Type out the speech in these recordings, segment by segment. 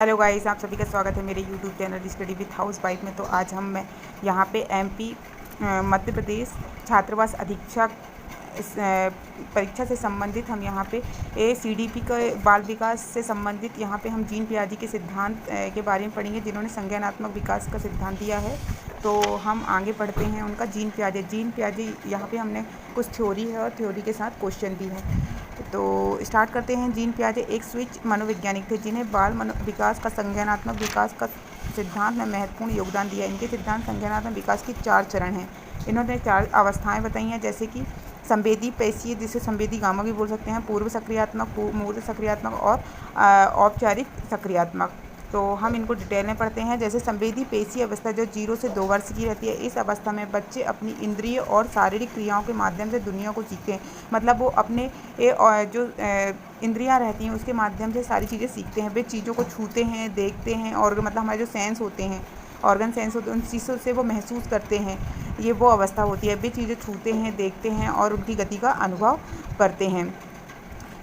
Hello guys, आप सभी का स्वागत है मेरे YouTube channel study with house wife में। तो आज मैं यहाँ पे एमपी मध्य प्रदेश छात्रावास अधीक्षक परीक्षा से संबंधित हम यहाँ पे सीडीपी का बाल विकास से संबंधित यहाँ पे हम जीन पियाजे के सिद्धांत के बारे में पढ़ेंगे, जिन्होंने संज्ञानात्मक विकास का सिद्धांत दिया है। तो हम आगे पढ़ते हैं उनका जीन पियाजे यहाँ पे हमने कुछ थ्योरी है और थ्योरी के साथ क्वेश्चन भी है। तो स्टार्ट करते हैं। जीन पियाजे एक स्विच मनोवैज्ञानिक थे जिन्हें बाल विकास का संज्ञानात्मक विकास का सिद्धांत में महत्वपूर्ण योगदान दिया। इनके सिद्धांत संज्ञानात्मक विकास की 4 चरण हैं। इन्होंने 4 अवस्थाएं बताई हैं, जैसे कि संवेदी पेशीय, जिसे संवेदी गामा भी बोल सकते हैं, पूर्व सक्रियात्मक, मूर्त सक्रियात्मक और औपचारिक सक्रियात्मक। तो हम इनको डिटेल में पढ़ते हैं। जैसे संवेदी पेशीय अवस्था जो 0 से 2 वर्ष की रहती है, इस अवस्था में बच्चे अपनी इंद्रिय और शारीरिक क्रियाओं के माध्यम से दुनिया को सीखते हैं। मतलब वो अपने जो इंद्रियां रहती हैं उसके माध्यम से सारी चीज़ें सीखते हैं। वे चीज़ों को छूते हैं, देखते हैं, और मतलब हमारे जो सेंस होते हैं, ऑर्गन सेंस होते हैं, उन चीज़ों से वो महसूस करते हैं। ये वो अवस्था होती है। वे चीज़ें छूते हैं, देखते हैं और उनकी गति का अनुभव करते हैं।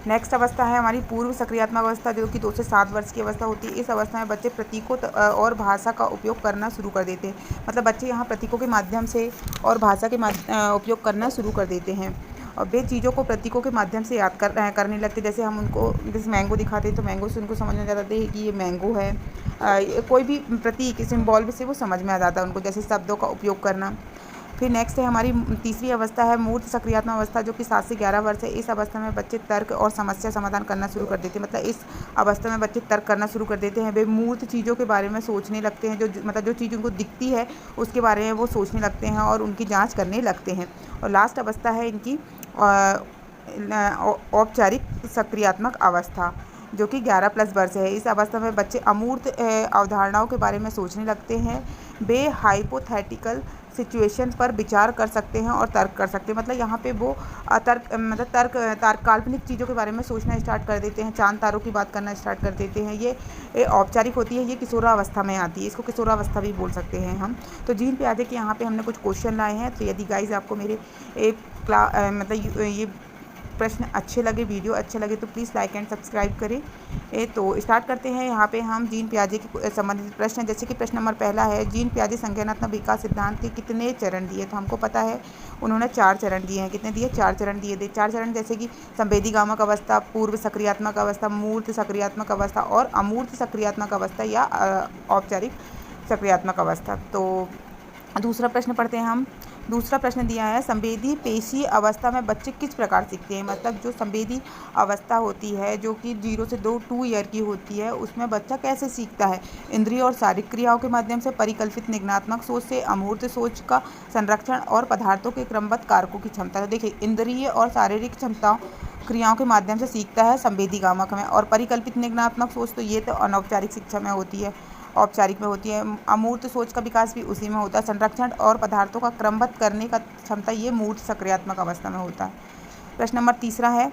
नेक्स्ट अवस्था है हमारी पूर्व सक्रियात्मक अवस्था, जो कि 2 से 7 वर्ष की अवस्था होती है। इस अवस्था में बच्चे प्रतीकों और भाषा का उपयोग करना शुरू कर देते हैं। मतलब बच्चे यहाँ प्रतीकों के माध्यम से और भाषा के उपयोग करना शुरू कर देते हैं, और वे चीज़ों को प्रतीकों के माध्यम से याद करने लगते। जैसे हम उनको जैसे मैंगो दिखाते हैं तो मैंगो से उनको समझ में आ जाता है कि ये मैंगो है। कोई भी प्रतीक सिंबल से वो समझ में आ जाता है उनको, जैसे शब्दों का उपयोग करना। फिर नेक्स्ट है हमारी तीसरी अवस्था है मूर्त सक्रियात्मक अवस्था, जो कि 7 से 11 वर्ष है। इस अवस्था में बच्चे तर्क और समस्या समाधान करना शुरू कर देते हैं। मतलब इस अवस्था में बच्चे तर्क करना शुरू कर देते हैं। वे मूर्त चीज़ों के बारे में सोचने लगते हैं, जो चीज़ उनको दिखती है उसके बारे में वो सोचने लगते हैं और उनकी जाँच करने लगते हैं। और लास्ट अवस्था है इनकी औपचारिक सक्रियात्मक अवस्था, जो कि 11+ वर्ष है। इस अवस्था में बच्चे अमूर्त अवधारणाओं के बारे में सोचने लगते हैं। वे हाइपोथेटिकल सिचुएशन पर विचार कर सकते हैं और तर्क कर सकते हैं। मतलब यहाँ पे वो तर्क काल्पनिक चीज़ों के बारे में सोचना स्टार्ट कर देते हैं, चांद तारों की बात करना स्टार्ट कर देते हैं। ये औपचारिक होती है, ये किशोरावस्था में आती है, इसको किशोरावस्था भी बोल सकते हैं हम। तो जीन पियाजे के यहाँ पे हमने कुछ क्वेश्चन लाए हैं। तो यदि गाइज आपको मेरे मतलब ये प्रश्न अच्छे लगे, वीडियो अच्छे लगे, तो प्लीज़ लाइक एंड सब्सक्राइब करें। तो स्टार्ट करते हैं। यहाँ पे हम जीन पियाजे के संबंधित प्रश्न, जैसे कि प्रश्न नंबर पहला है, जीन पियाजे संज्ञानात्मक विकास सिद्धांत के कितने चरण दिए? तो हमको पता है उन्होंने 4 चरण दिए हैं। कितने दिए? 4 चरण दिए थे। 4 चरण जैसे कि संवेदीगामक अवस्था, पूर्व सक्रियात्मक अवस्था, मूर्त सक्रियात्मक अवस्था और अमूर्त सक्रियात्मक अवस्था या औपचारिक सक्रियात्मक अवस्था। तो दूसरा प्रश्न पढ़ते हैं हम। दूसरा प्रश्न दिया है, संवेदी पेशीय अवस्था में बच्चे किस प्रकार सीखते हैं? मतलब जो संवेदी अवस्था होती है, जो कि 0 से 2 ईयर की होती है, उसमें बच्चा कैसे सीखता है? इंद्रिय और शारीरिक क्रियाओं के माध्यम से, परिकल्पित निगमनात्मक सोच से, अमूर्त सोच का संरक्षण और पदार्थों के क्रमबद्ध कारकों की क्षमता। तो देखिए, इंद्रिय और शारीरिक क्षमताओं क्रियाओं के माध्यम से सीखता है संवेदीगामक में, और परिकल्पित निगमनात्मक सोच तो ये तो अनौपचारिक शिक्षा में होती है, औपचारिक में होती है। अमूर्त सोच का विकास भी उसी में होता है। संरक्षण और पदार्थों का क्रमबद्ध करने का क्षमता ये मूर्त सक्रियात्मक अवस्था में होता है। प्रश्न नंबर तीसरा है,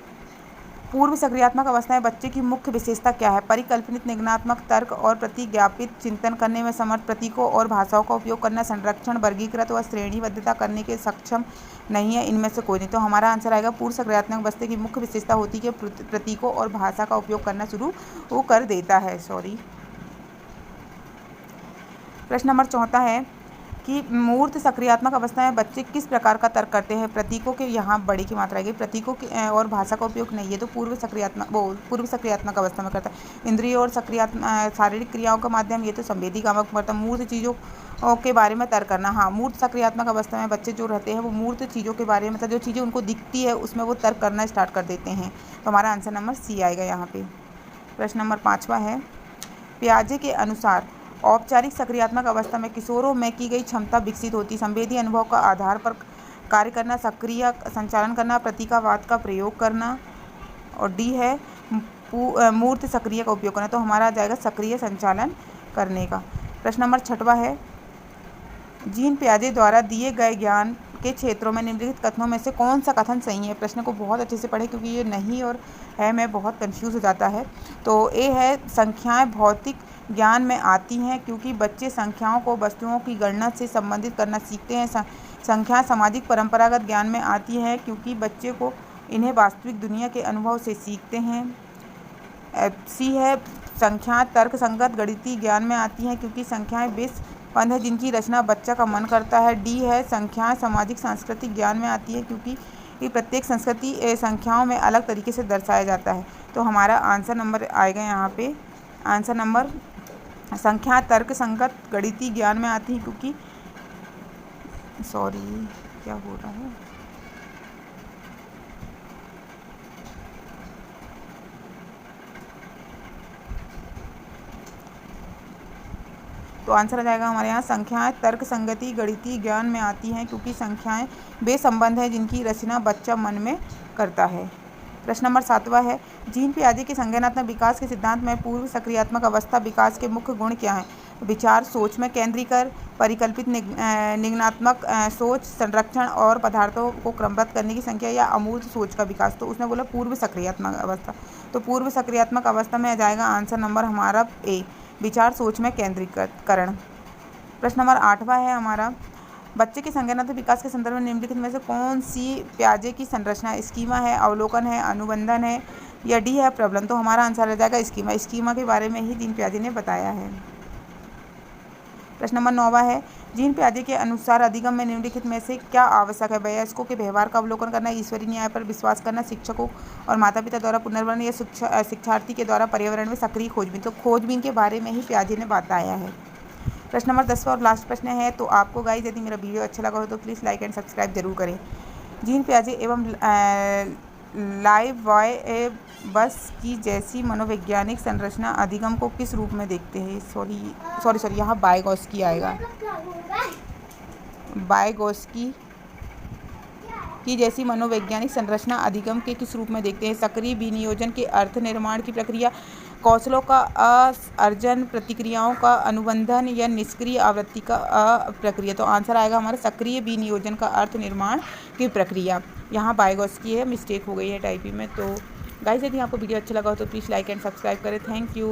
पूर्व सक्रियात्मक अवस्था में बच्चे की मुख्य विशेषता क्या है? परिकल्पित निगमनात्मक, तर्क और प्रतिज्ञापित चिंतन करने में समर्थ, प्रतीकों और भाषाओं का उपयोग करना, संरक्षण, वर्गीकृत व श्रेणीबद्धता करने के सक्षम नहीं है, इनमें से कोई नहीं। तो हमारा आंसर आएगा, पूर्व सक्रियात्मक अवस्था की मुख्य विशेषता होती है कि प्रतीकों और भाषा का उपयोग करना शुरू वो कर देता है। प्रश्न नंबर चौथा है कि मूर्त सक्रियात्मक अवस्था में बच्चे किस प्रकार का तर्क करते हैं? प्रतीकों के, यहाँ बड़े की मात्रा आएगी, प्रतीकों के और भाषा का उपयोग नहीं है, तो पूर्व सक्रियात्मक अवस्था में करता है। इंद्रिय और शारीरिक क्रियाओं का माध्यम, ये तो संवेदीगामक मतलब मूर्त चीज़ों के बारे में तर्क करना। हाँ, मूर्त सक्रियात्मक अवस्था में बच्चे जो रहते हैं वो मूर्त चीज़ों के बारे में, मतलब जो चीज़ें उनको दिखती है उसमें वो तर्क करना स्टार्ट कर देते हैं। तो हमारा आंसर नंबर सी आएगा यहाँ पे। प्रश्न नंबर 5वां है, पियाजे के अनुसार औपचारिक सक्रियात्मक अवस्था में किशोरों में की गई क्षमता विकसित होती, संवेदी अनुभव का आधार पर कार्य करना, सक्रिय संचालन करना, प्रतीकावाद का प्रयोग करना, और डी है मूर्त सक्रिय का उपयोग करना। तो हमारा आ जाएगा सक्रिय संचालन करने का। प्रश्न नंबर 6वां है, जीन पियाजे द्वारा दिए गए ज्ञान के क्षेत्रों में निम्नलिखित कथनों में से कौन सा कथन सही है? प्रश्न को बहुत अच्छे से पढ़ें, क्योंकि ये नहीं और है में बहुत कंफ्यूज हो जाता है। तो ए है, संख्याएं भौतिक ज्ञान में आती हैं क्योंकि बच्चे संख्याओं को वस्तुओं की गणना से संबंधित करना सीखते हैं। संख्या सामाजिक परंपरागत ज्ञान में आती है क्योंकि बच्चे को इन्हें वास्तविक दुनिया के अनुभव से सीखते हैं। सी है, संख्याएं तर्कसंगत गणितीय ज्ञान में आती हैं क्योंकि संख्याएं वे संबंध है जिनकी रचना बच्चा का मन करता है। डी है संख्याएं सामाजिक सांस्कृतिक ज्ञान में आती है क्योंकि प्रत्येक संस्कृति संख्याओं में अलग तरीके से दर्शाया जाता है। तो हमारा आंसर नंबर आएगा यहाँ पे, आंसर नंबर संख्याएं तर्कसंगत गणितीय ज्ञान में आती हैं क्योंकि क्या हो रहा है, तो आंसर आ जाएगा हमारे यहाँ संख्याएं तर्कसंगति गणितीय ज्ञान में आती हैं क्योंकि संख्याएं वे संबंध हैं जिनकी रचना बच्चा मन में करता है। प्रश्न नंबर 7वां है, जीन पियाजे के संज्ञानात्मक विकास के सिद्धांत में पूर्व सक्रियात्मक अवस्था विकास के मुख्य गुण क्या हैं? विचार, सोच में केंद्रीकर, परिकल्पित निगमनात्मक सोच, संरक्षण और पदार्थों को क्रमबद्ध करने की संख्या या अमूर्त सोच का विकास। तो उसने बोला पूर्व सक्रियात्मक अवस्था, तो पूर्व सक्रियात्मक अवस्था में आ जाएगा आंसर नंबर हमारा ए, विचार सोच में केंद्रीकरण। प्रश्न नंबर 8वां है हमारा, बच्चे के संज्ञानात्मक विकास के संदर्भ में निम्नलिखित में से कौन सी पियाजे की संरचना स्कीमा है, अवलोकन है, अनुबंधन है या डी है प्रबलन। तो हमारा आंसर आ जाएगा स्कीमा। स्कीमा के बारे में ही जीन पियाजे ने बताया है। प्रश्न नंबर 9वां है, जीन पियाजे के अनुसार अधिगम में निम्नलिखित में से क्या आवश्यक है? वयस्कों के व्यवहार का अवलोकन करना, ईश्वरीय न्याय पर विश्वास करना, शिक्षकों और माता पिता द्वारा पुनर्वर्ण या शिक्षार्थी के द्वारा पर्यावरण में सक्रिय खोजबीन। तो खोजबीन के बारे में ही पियाजे ने बताया है। प्रश्न नंबर 10वां और लास्ट प्रश्न है, तो आपको गाइस यदि मेरा वीडियो अच्छा लगा हो तो प्लीज़ लाइक एंड सब्सक्राइब जरूर करें। जीन पियाजे एवं लाइववायबस की जैसी मनोवैज्ञानिक संरचना अधिगम को किस रूप में देखते हैं? सॉरी यहाँ वाइगोत्स्की आएगा। वाइगोत्स्की की जैसी मनोवैज्ञानिक संरचना अधिगम के किस रूप में देखते हैं? सक्रिय विनियोजन के अर्थ निर्माण की प्रक्रिया, कौशलों का अर्जन, प्रतिक्रियाओं का अनुबंधन या निष्क्रिय आवृत्ति का प्रक्रिया। तो आंसर आएगा हमारा सक्रिय विनियोजन का अर्थ निर्माण की प्रक्रिया। यहाँ वाइगोत्स्की है, मिस्टेक हो गई है टाइपिंग में। तो गाइस यदि आपको वीडियो अच्छा लगा हो तो प्लीज़ लाइक एंड सब्सक्राइब करें। Thank you.